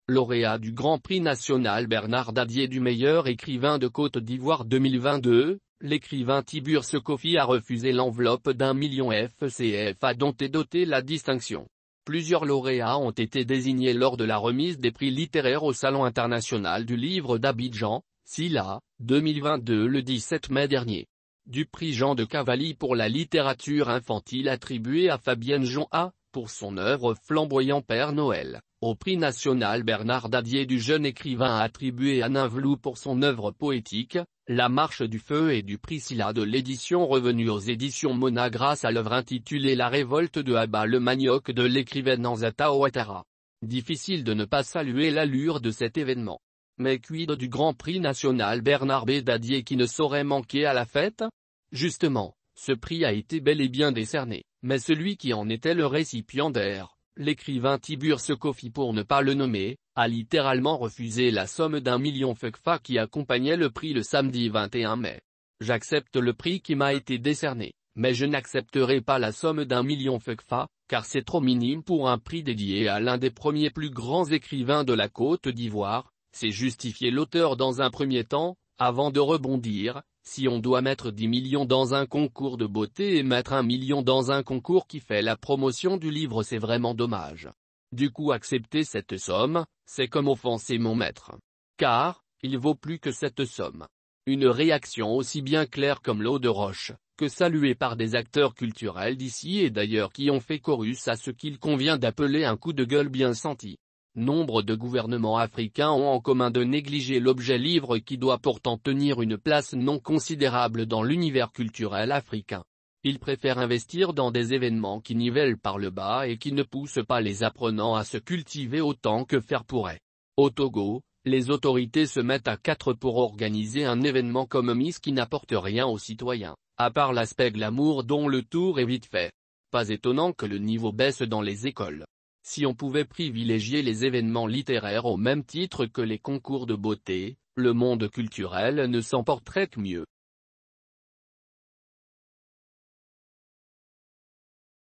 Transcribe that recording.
Lauréat du Grand Prix national Bernard Dadier du meilleur écrivain de Côte d'Ivoire 2022, l'écrivain Tiburce Kofi a refusé l'enveloppe d'1 million CFA dont est dotée la distinction. Plusieurs lauréats ont été désignés lors de la remise des prix littéraires au Salon international du livre d'Abidjan, SILA, 2022 le 17 mai dernier. Du prix Jean de Cavalli pour la littérature infantile attribué à Fabienne Jonha, pour son œuvre Flamboyant Père Noël, au prix national Bernard Dadier du jeune écrivain attribué à Ninvelou pour son œuvre poétique, La Marche du Feu et du prix SILA de l'édition revenue aux éditions Mona grâce à l'œuvre intitulée La Révolte de Abba le Manioc de l'écrivaine Nzata Ouattara. Difficile de ne pas saluer l'allure de cet événement. Mais quid du Grand Prix national Bernard B. Dadier qui ne saurait manquer à la fête? Justement, ce prix a été bel et bien décerné, mais celui qui en était le récipiendaire, l'écrivain Tiburce Kofi pour ne pas le nommer, a littéralement refusé la somme d'1 million FECFA qui accompagnait le prix le samedi 21 mai. J'accepte le prix qui m'a été décerné, mais je n'accepterai pas la somme d'1 million FECFA, car c'est trop minime pour un prix dédié à l'un des premiers plus grands écrivains de la Côte d'Ivoire, c'est justifier l'auteur dans un premier temps, avant de rebondir. Si on doit mettre 10 millions dans un concours de beauté et mettre 1 million dans un concours qui fait la promotion du livre, c'est vraiment dommage. Du coup accepter cette somme, c'est comme offenser mon maître. Car, il vaut plus que cette somme. Une réaction aussi bien claire comme l'eau de roche, que saluée par des acteurs culturels d'ici et d'ailleurs qui ont fait chorus à ce qu'il convient d'appeler un coup de gueule bien senti. Nombre de gouvernements africains ont en commun de négliger l'objet livre qui doit pourtant tenir une place non considérable dans l'univers culturel africain. Ils préfèrent investir dans des événements qui nivellent par le bas et qui ne poussent pas les apprenants à se cultiver autant que faire pourrait. Au Togo, les autorités se mettent à quatre pour organiser un événement comme Miss qui n'apporte rien aux citoyens, à part l'aspect glamour dont le tour est vite fait. Pas étonnant que le niveau baisse dans les écoles. Si on pouvait privilégier les événements littéraires au même titre que les concours de beauté, le monde culturel ne s'en porterait que mieux.